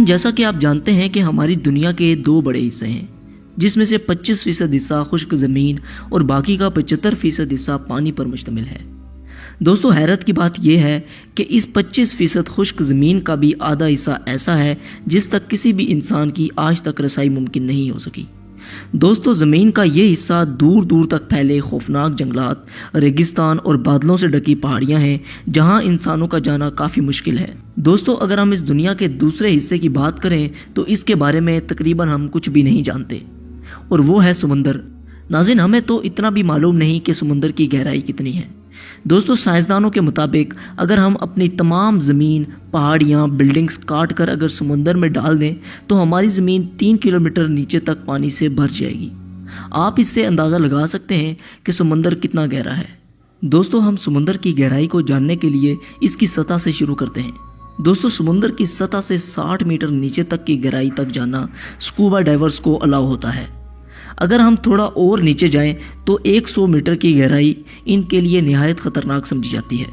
جیسا کہ آپ جانتے ہیں کہ ہماری دنیا کے دو بڑے حصے ہیں، جس میں سے 25% حصہ خشک زمین اور باقی کا 75% حصہ پانی پر مشتمل ہے۔ دوستو، حیرت کی بات یہ ہے کہ اس 25% خشک زمین کا بھی آدھا حصہ ایسا ہے جس تک کسی بھی انسان کی آج تک رسائی ممکن نہیں ہو سکی۔ دوستو، زمین کا یہ حصہ دور دور تک پھیلے خوفناک جنگلات، ریگستان اور بادلوں سے ڈکی پہاڑیاں ہیں جہاں انسانوں کا جانا کافی مشکل ہے۔ دوستو، اگر ہم اس دنیا کے دوسرے حصے کی بات کریں تو اس کے بارے میں تقریباً ہم کچھ بھی نہیں جانتے، اور وہ ہے سمندر۔ ناظرین، ہمیں تو اتنا بھی معلوم نہیں کہ سمندر کی گہرائی کتنی ہے۔ دوستو، سائنسدانوں کے مطابق اگر ہم اپنی تمام زمین، پہاڑیاں، بلڈنگز کاٹ کر اگر سمندر میں ڈال دیں تو ہماری زمین 3 کلومیٹر نیچے تک پانی سے بھر جائے گی۔ آپ اس سے اندازہ لگا سکتے ہیں کہ سمندر کتنا گہرا ہے۔ دوستو، ہم سمندر کی گہرائی کو جاننے کے لیے اس کی سطح سے شروع کرتے ہیں۔ دوستو، سمندر کی سطح سے 60 میٹر نیچے تک کی گہرائی تک جانا سکوبا ڈائیورز کو الاؤ ہوتا ہے۔ اگر ہم تھوڑا اور نیچے جائیں تو 100 میٹر کی گہرائی ان کے لیے نہایت خطرناک سمجھی جاتی ہے۔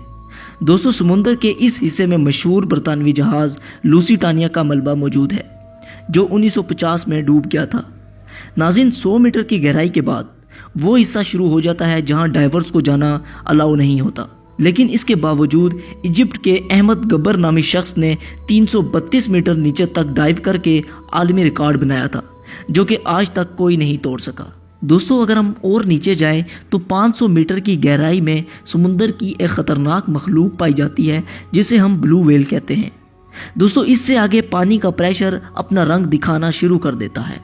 دوستو، سمندر کے اس حصے میں مشہور برطانوی جہاز لوسیٹانیا کا ملبہ موجود ہے جو 1950 میں ڈوب گیا تھا۔ ناظرین، 100 میٹر کی گہرائی کے بعد وہ حصہ شروع ہو جاتا ہے جہاں ڈائیورز کو جانا الاؤ نہیں ہوتا، لیکن اس کے باوجود ایجپٹ کے احمد گبر نامی شخص نے 332 میٹر نیچے تک ڈائیو کر کے عالمی ریکارڈ بنایا تھا، جو کہ آج تک کوئی نہیں توڑ سکا۔ دوستو، اگر ہم اور نیچے جائیں تو 500 میٹر کی گہرائی میں سمندر کی ایک خطرناک مخلوق پائی جاتی ہے جسے ہم بلو ویل کہتے ہیں۔ دوستو، اس سے آگے پانی کا پریشر اپنا رنگ دکھانا شروع کر دیتا ہے۔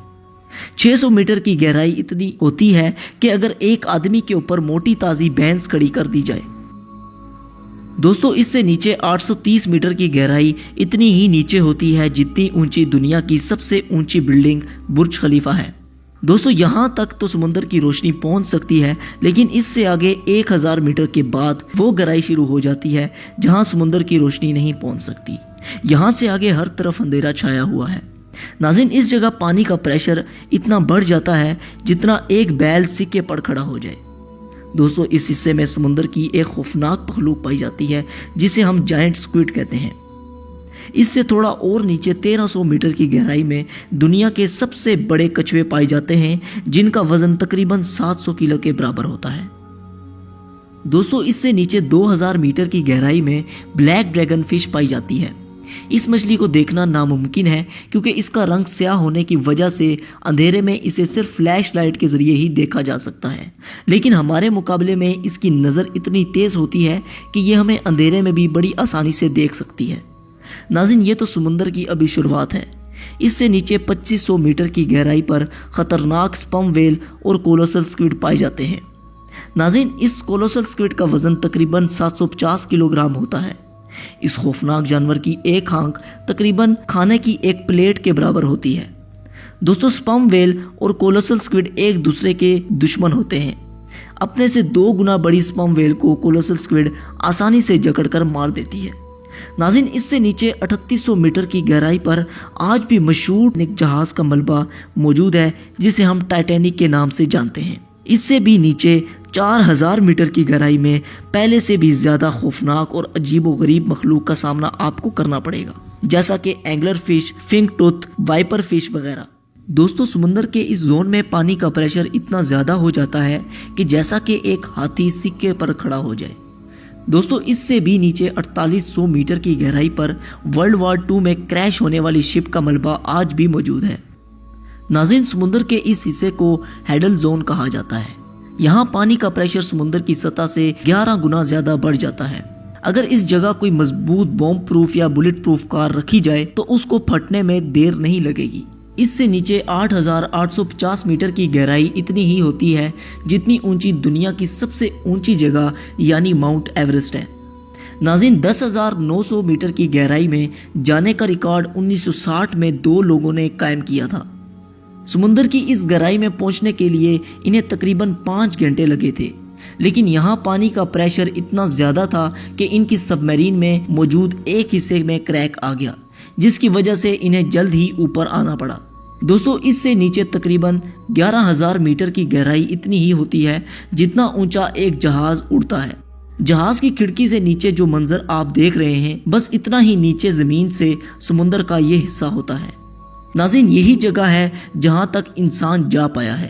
600 میٹر کی گہرائی اتنی ہوتی ہے کہ اگر ایک آدمی کے اوپر موٹی تازی بھینس کھڑی کر دی جائے۔ دوستو، اس سے نیچے 830 میٹر کی گہرائی اتنی ہی نیچے ہوتی ہے جتنی اونچی دنیا کی سب سے اونچی بلڈنگ برج خلیفہ ہے۔ دوستو، یہاں تک تو سمندر کی روشنی پہنچ سکتی ہے، لیکن اس سے آگے 1000 میٹر کے بعد وہ گہرائی شروع ہو جاتی ہے جہاں سمندر کی روشنی نہیں پہنچ سکتی۔ یہاں سے آگے ہر طرف اندھیرا چھایا ہوا ہے۔ ناظرین، اس جگہ پانی کا پریشر اتنا بڑھ جاتا ہے جتنا ایک بیل سکے پر کھڑا ہو جائے۔ دوستو، اس حصے میں سمندر کی ایک خوفناک مخلوق پائی جاتی ہے جسے ہم جائنٹ سکویڈ کہتے ہیں۔ اس سے تھوڑا اور نیچے 1300 میٹر کی گہرائی میں دنیا کے سب سے بڑے کچھوے پائے جاتے ہیں جن کا وزن تقریباً 700 کلو کے برابر ہوتا ہے۔ دوستو، اس سے نیچے 2000 میٹر کی گہرائی میں بلیک ڈریگن فش پائی جاتی ہے۔ اس مچھلی کو دیکھنا ناممکن ہے کیونکہ اس کا رنگ سیاہ ہونے کی وجہ سے اندھیرے میں اسے صرف فلیش لائٹ کے ذریعے ہی دیکھا جا سکتا ہے، لیکن ہمارے مقابلے میں اس کی نظر اتنی تیز ہوتی ہے کہ یہ ہمیں اندھیرے میں بھی بڑی آسانی سے دیکھ سکتی ہے۔ ناظرین، یہ تو سمندر کی ابھی شروعات ہے۔ اس سے نیچے 2500 میٹر کی گہرائی پر خطرناک سپرم ویل اور کولوسل سکویڈ پائے جاتے ہیں۔ ناظرین، اس کولوسل سکویڈ کا وزن تقریباً 750 کلو گرام ہوتا ہے۔ اس خوفناک جانور کی ایک آنکھ تقریباً کھانے کی ایک پلیٹ کے برابر ہوتی ہے۔ دوستو، سپرم ویل اور کولوسل سکویڈ ایک دوسرے کے دشمن ہوتے ہیں۔ اپنے سے 2 گنا بڑی سپرم ویل کو کولوسل سکویڈ آسانی سے جکڑ کر مار دیتی ہے۔ ناظرین، اس سے نیچے 3800 میٹر کی گہرائی پر آج بھی مشہور ایک جہاز کا ملبہ موجود ہے جسے ہم ٹائٹینک کے نام سے جانتے ہیں۔ اس سے بھی نیچے 4000 میٹر کی گہرائی میں پہلے سے بھی زیادہ خوفناک اور عجیب و غریب مخلوق کا سامنا آپ کو کرنا پڑے گا، جیسا کہ Engler fish, فنک tooth, wiper fish وغیرہ۔ دوستو، سمندر کے اس زون میں پانی کا پریشر اتنا زیادہ ہو جاتا ہے کہ جیسا کہ ایک ہاتھی سکے پر کھڑا ہو جائے۔ دوستو، اس سے بھی نیچے 4800 میٹر کی گہرائی پر ورلڈ وار 2 میں کریش ہونے والی شپ کا ملبہ آج بھی موجود ہے۔ ناظرین، سمندر کے اس حصے کو ہیڈل زون کہا جاتا ہے۔ یہاں پانی کا پریشر سمندر کی سطح سے 11 گنا زیادہ بڑھ جاتا ہے۔ اگر اس جگہ کوئی مضبوط بوم پروف یا بلٹ پروف کار رکھی جائے تو اس کو پھٹنے میں دیر نہیں لگے گی۔ اس سے نیچے 8850 میٹر کی گہرائی اتنی ہی ہوتی ہے جتنی اونچی دنیا کی سب سے اونچی جگہ یعنی ماؤنٹ ایورسٹ ہے۔ ناظرین، 10900 میٹر کی گہرائی میں جانے کا ریکارڈ 1960 میں 2 لوگوں نے قائم کیا تھا۔ سمندر کی اس گہرائی میں پہنچنے کے لیے انہیں تقریباً 5 گھنٹے لگے تھے، لیکن یہاں پانی کا پریشر اتنا زیادہ تھا کہ ان کی سب میرین میں موجود ایک حصے میں کریک آ گیا، جس کی وجہ سے انہیں جلد ہی اوپر آنا پڑا۔ دوستو، اس سے نیچے تقریباً 11000 میٹر کی گہرائی اتنی ہی ہوتی ہے جتنا اونچا ایک جہاز اڑتا ہے۔ جہاز کی کھڑکی سے نیچے جو منظر آپ دیکھ رہے ہیں بس اتنا ہی نیچے زمین سے سمندر کا یہ حصہ ہوتا ہے۔ ناظرین، یہی جگہ ہے جہاں تک انسان جا پایا ہے۔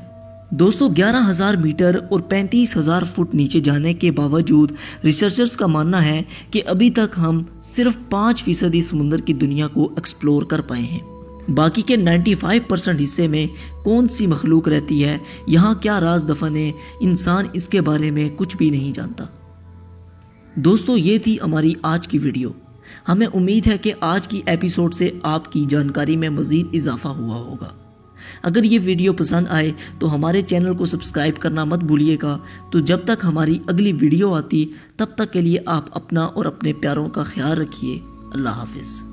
دوستو 11,000 میٹر اور 35,000 فٹ نیچے جانے کے باوجود ریسرچرز کا ماننا ہے کہ ابھی تک ہم صرف 5% سمندر کی دنیا کو ایکسپلور کر پائے ہیں۔ باقی کے 95% حصے میں کون سی مخلوق رہتی ہے، یہاں کیا راز دفن ہے، انسان اس کے بارے میں کچھ بھی نہیں جانتا۔ دوستو یہ تھی ہماری آج کی ویڈیو۔ ہمیں امید ہے کہ آج کی ایپیسوڈ سے آپ کی جانکاری میں مزید اضافہ ہوا ہوگا۔ اگر یہ ویڈیو پسند آئے تو ہمارے چینل کو سبسکرائب کرنا مت بھولیے گا۔ تو جب تک ہماری اگلی ویڈیو آتی تب تک کے لیے آپ اپنا اور اپنے پیاروں کا خیال رکھیے۔ اللہ حافظ۔